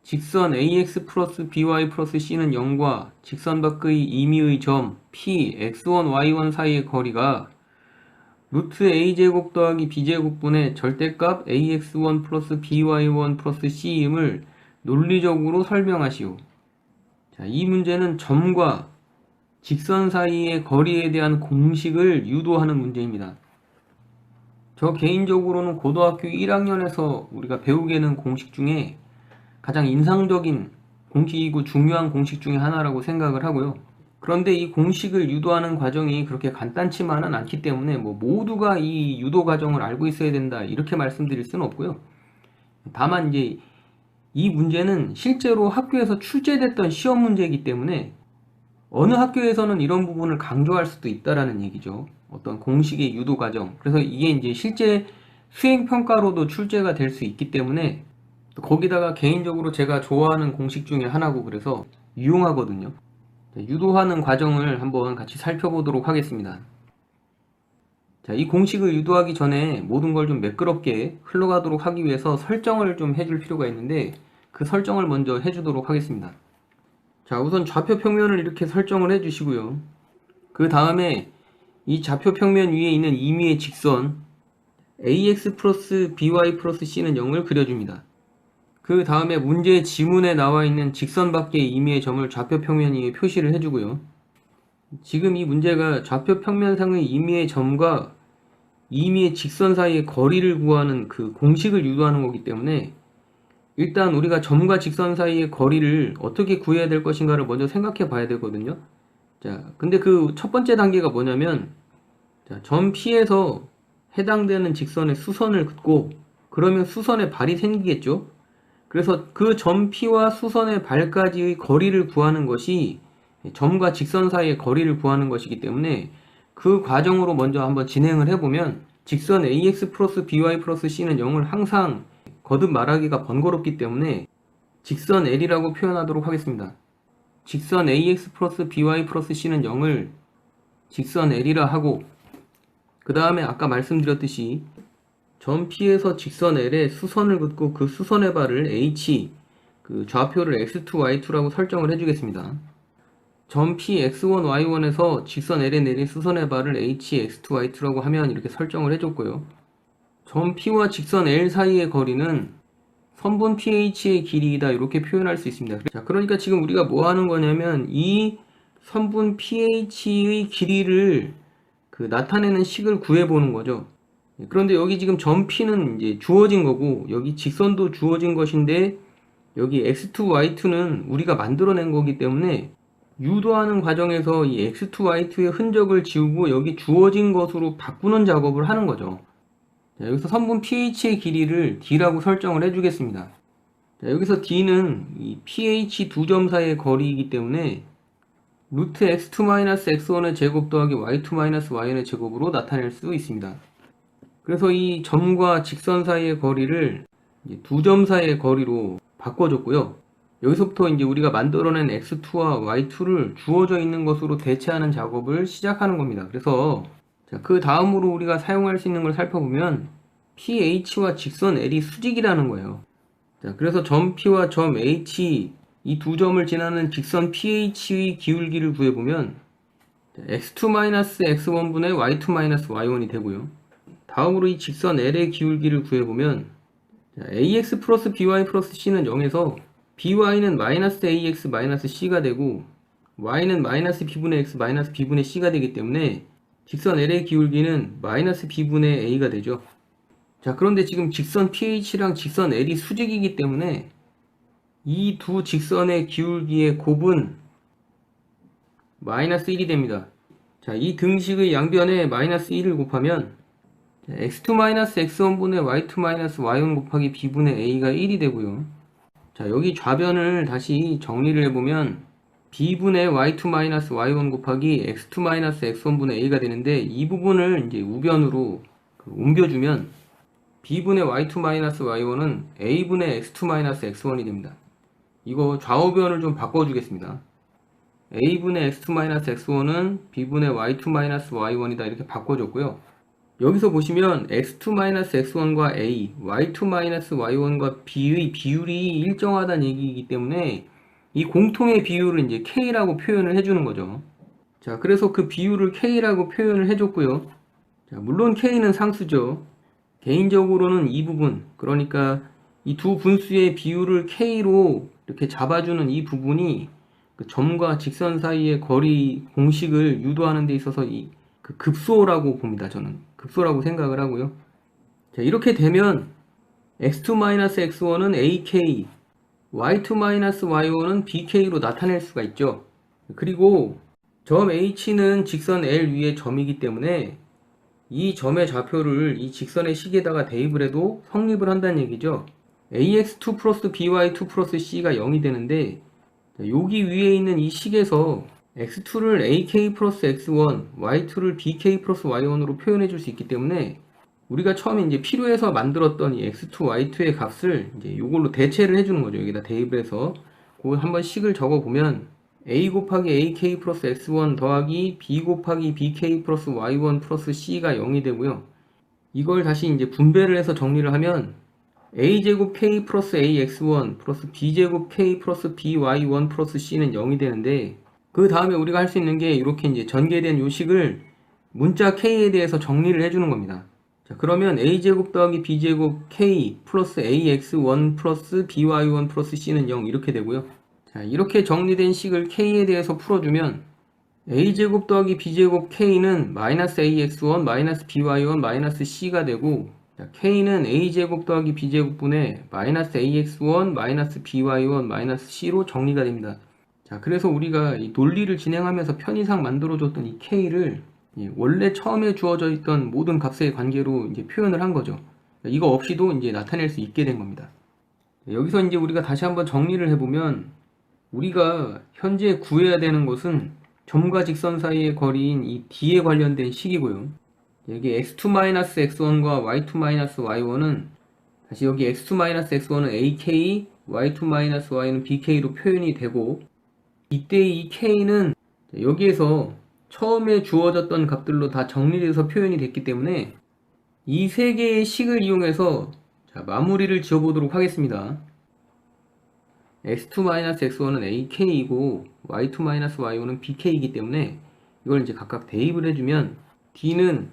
직선 ax 플러스 by 플러스 c는 0과 직선 밖의 임의의 점 p, x1, y1 사이의 거리가 루트 a제곱 더하기 b제곱분의 절대값 ax1 플러스 by1 플러스 c임을 논리적으로 설명하시오. 자, 이 문제는 점과 직선 사이의 거리에 대한 공식을 유도하는 문제입니다. 저 개인적으로는 고등학교 1학년에서 우리가 배우게 되는 공식 중에 가장 인상적인 공식이고 중요한 공식 중에 하나라고 생각을 하고요. 그런데 이 공식을 유도하는 과정이 그렇게 간단치만은 않기 때문에 모두가 이 유도 과정을 알고 있어야 된다 이렇게 말씀드릴 수는 없고요. 다만 이제 이 문제는 실제로 학교에서 출제됐던 시험 문제이기 때문에 어느 학교에서는 이런 부분을 강조할 수도 있다라는 얘기죠. 어떤 공식의 유도 과정. 그래서 이게 이제 실제 수행 평가로도 출제가 될 수 있기 때문에 거기다가 개인적으로 제가 좋아하는 공식 중에 하나고 그래서 유용하거든요. 유도하는 과정을 한번 같이 살펴보도록 하겠습니다. 자, 이 공식을 유도하기 전에 모든 걸 좀 매끄럽게 흘러가도록 하기 위해서 설정을 좀 해줄 필요가 있는데 그 설정을 먼저 해주도록 하겠습니다. 자, 우선 좌표 평면을 이렇게 설정을 해주시고요. 그 다음에 이 좌표 평면 위에 있는 임의의 직선 ax 플러스 by 플러스 c는 0을 그려줍니다. 그 다음에 문제 지문에 나와 있는 직선 밖의 임의의 점을 좌표 평면 위에 표시를 해주고요. 지금 이 문제가 좌표 평면상의 임의의 점과 임의의 직선 사이의 거리를 구하는 그 공식을 유도하는 거기 때문에 일단 우리가 점과 직선 사이의 거리를 어떻게 구해야 될 것인가를 먼저 생각해 봐야 되거든요. 자, 근데 그 첫 번째 단계가 뭐냐면, 자, 점 P에서 해당되는 직선의 수선을 긋고, 그러면 수선의 발이 생기겠죠? 그래서 그 점 P와 수선의 발까지의 거리를 구하는 것이 점과 직선 사이의 거리를 구하는 것이기 때문에 그 과정으로 먼저 한번 진행을 해보면 직선 ax 플러스 by 플러스 c는 0을 항상 거듭 말하기가 번거롭기 때문에 직선 L이라고 표현하도록 하겠습니다. 직선 ax 플러스 by 플러스 c는 0을 직선 L이라 하고 그 다음에 아까 말씀드렸듯이 점 P에서 직선 L에 수선을 긋고 그 수선의 발을 H, 그 좌표를 X2, Y2라고 설정을 해주겠습니다. 점 P, X1, Y1에서 직선 L에 내린 수선의 발을 H, X2, Y2라고 하면 이렇게 설정을 해줬고요. 점 P와 직선 L 사이의 거리는 선분 PH의 길이이다 이렇게 표현할 수 있습니다. 자, 그러니까 지금 우리가 뭐 하는 거냐면 이 선분 PH의 길이를 나타내는 식을 구해보는 거죠. 그런데 여기 지금 점 P는 이제 주어진 거고 여기 직선도 주어진 것인데 여기 X2, Y2는 우리가 만들어낸 거기 때문에 유도하는 과정에서 이 X2, Y2의 흔적을 지우고 여기 주어진 것으로 바꾸는 작업을 하는 거죠. 자, 여기서 선분 pH의 길이를 d라고 설정을 해주겠습니다. 자, 여기서 d는 이 pH 두 점 사이의 거리이기 때문에 루트 x2-x1의 제곱 더하기 y2-yn의 제곱으로 나타낼 수 있습니다. 그래서 이 점과 직선 사이의 거리를 두 점 사이의 거리로 바꿔줬고요. 여기서부터 이제 우리가 만들어낸 x2와 y2를 주어져 있는 것으로 대체하는 작업을 시작하는 겁니다. 그래서 자, 그 다음으로 우리가 사용할 수 있는 걸 살펴보면 PH와 직선 L이 수직이라는 거예요. 자, 그래서 점 P와 점 H 이 두 점을 지나는 직선 PH의 기울기를 구해보면 x2-x1분의 y2-y1이 되고요. 다음으로 이 직선 L의 기울기를 구해보면 ax 플러스 by 플러스 c는 0에서 by는 마이너스 ax 마이너스 c가 되고 y는 마이너스 b분의 x 마이너스 b분의 c가 되기 때문에 직선 L의 기울기는 마이너스 b분의 a가 되죠. 자, 그런데 지금 직선 PH랑 직선 L이 수직이기 때문에 이 두 직선의 기울기의 곱은 마이너스 1이 됩니다. 자, 이 등식의 양변에 마이너스 1을 곱하면 x2-x1분의 y2-y1 곱하기 b분의 a가 1이 되고요. 자, 여기 좌변을 다시 정리를 해보면 b분의 y2-y1 곱하기 x2-x1분의 a가 되는데 이 부분을 이제 우변으로 옮겨주면 b분의 y2-y1은 a분의 x2-x1이 됩니다. 이거 좌우변을 좀 바꿔주겠습니다. a분의 x2-x1은 b분의 y2-y1이다 이렇게 바꿔줬고요. 여기서 보시면 x2-x1과 a, y2-y1과 b의 비율이 일정하다는 얘기이기 때문에 이 공통의 비율을 이제 k라고 표현을 해주는 거죠. 자, 그래서 그 비율을 k라고 표현을 해줬고요. 자, 물론 k는 상수죠. 개인적으로는 이 부분, 그러니까 이 두 분수의 비율을 k로 이렇게 잡아주는 이 부분이 그 점과 직선 사이의 거리 공식을 유도하는 데 있어서 그 급소라고 봅니다. 저는 급소라고 생각을 하고요. 자, 이렇게 되면 x2-x1은 ak, y2-y1은 bk로 나타낼 수가 있죠. 그리고 점 h는 직선 L 위의 점이기 때문에 이 점의 좌표를 이 직선의 식에다가 대입을 해도 성립을 한다는 얘기죠. ax2 플러스 by2 플러스 c가 0이 되는데, 여기 위에 있는 이 식에서 x2를 ak 플러스 x1, y2를 bk 플러스 y1으로 표현해 줄 수 있기 때문에 우리가 처음에 이제 필요해서 만들었던 이 x2, y2의 값을 이제 이걸로 대체를 해주는 거죠. 여기다 대입을 해서 그걸 한번 식을 적어 보면 a 곱하기 ak 플러스 x1 더하기 b 곱하기 bk 플러스 y1 플러스 c가 0이 되고요. 이걸 다시 이제 분배를 해서 정리를 하면 a제곱 k 플러스 ax1 플러스 b제곱 k 플러스 by1 플러스 c는 0이 되는데, 그 다음에 우리가 할 수 있는 게 이렇게 이제 전개된 요식을 문자 k에 대해서 정리를 해주는 겁니다. 자, 그러면 a제곱 더하기 b제곱 k 플러스 ax1 플러스 by1 플러스 c는 0 이렇게 되고요. 자, 이렇게 정리된 식을 k에 대해서 풀어주면 a제곱 더하기 b제곱 k는 마이너스 ax1 마이너스 by1 마이너스 c가 되고, 자, k는 a제곱 더하기 b제곱분의 마이너스 ax1 마이너스 by1 마이너스 c로 정리가 됩니다. 자, 그래서 우리가 이 논리를 진행하면서 편의상 만들어줬던 이 k를 원래 처음에 주어져 있던 모든 값의 관계로 이제 표현을 한 거죠. 이거 없이도 이제 나타낼 수 있게 된 겁니다. 여기서 이제 우리가 다시 한번 정리를 해보면, 우리가 현재 구해야 되는 것은 점과 직선 사이의 거리인 이 d에 관련된 식이고요. 여기 x2-x1과 y2-y1은 다시 여기 x2-x1은 ak, y2-y는 bk로 표현이 되고, 이때 이 k는 여기에서 처음에 주어졌던 값들로 다 정리돼서 표현이 됐기 때문에 이 세 개의 식을 이용해서 자, 마무리를 지어보도록 하겠습니다. x2-x1은 ak이고 y2-y1은 bk이기 때문에 이걸 이제 각각 대입을 해주면 d는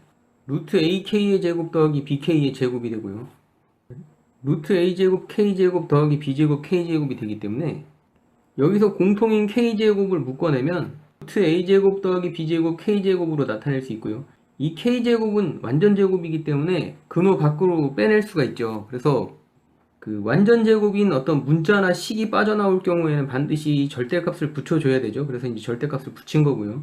루트 ak의 제곱 더하기 bk의 제곱이 되고요. 루트 a제곱 k제곱 더하기 b제곱 k제곱이 되기 때문에 여기서 공통인 k제곱을 묶어내면 루트 a제곱 더하기 b제곱 k제곱으로 나타낼 수 있고요. 이 k제곱은 완전제곱이기 때문에 근호 밖으로 빼낼 수가 있죠. 그래서 그 완전제곱인 어떤 문자나 식이 빠져나올 경우에는 반드시 절대값을 붙여줘야 되죠. 그래서 이제 절대값을 붙인 거고요.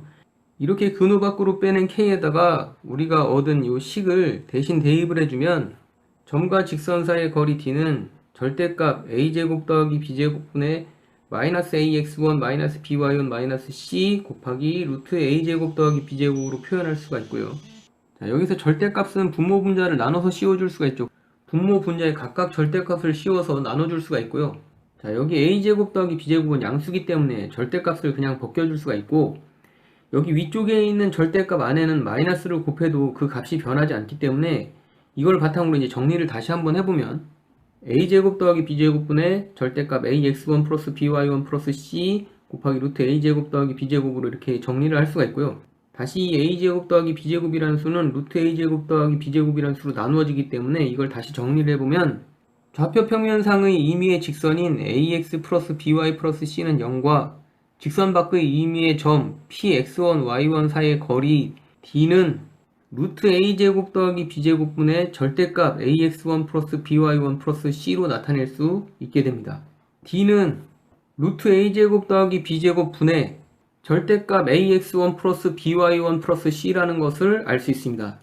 이렇게 근호 밖으로 빼낸 k에다가 우리가 얻은 이 식을 대신 대입을 해주면 점과 직선 사이의 거리 d는 절대값 a제곱 더하기 b제곱분의 마이너스 ax1 마이너스 by1 마이너스 c 곱하기 루트 a제곱 더하기 b제곱으로 표현할 수가 있고요. 자, 여기서 절대값은 분모 분자를 나눠서 씌워줄 수가 있죠. 분모 분자에 각각 절대값을 씌워서 나눠줄 수가 있고요. 자, 여기 a제곱 더하기 b제곱은 양수기 때문에 절대값을 그냥 벗겨줄 수가 있고, 여기 위쪽에 있는 절대값 안에는 마이너스를 곱해도 그 값이 변하지 않기 때문에 이걸 바탕으로 이제 정리를 다시 한번 해보면 a제곱 더하기 b제곱분의 절대값 ax1 플러스 by1 플러스 c 곱하기 루트 a제곱 더하기 b제곱으로 이렇게 정리를 할 수가 있고요. 다시 a제곱 더하기 b제곱이라는 수는 루트 a제곱 더하기 b제곱이라는 수로 나누어지기 때문에 이걸 다시 정리를 해보면 좌표 평면상의 임의의 직선인 ax 플러스 by 플러스 c는 0과 직선 밖의 임의의 점 px1, y1 사이의 거리 d는 루트 a제곱 더하기 b제곱분의 절대값 ax1 플러스 by1 플러스 c로 나타낼 수 있게 됩니다. d는 루트 a제곱 더하기 b제곱분의 절대값 ax1 플러스 by1 플러스 c라는 것을 알 수 있습니다.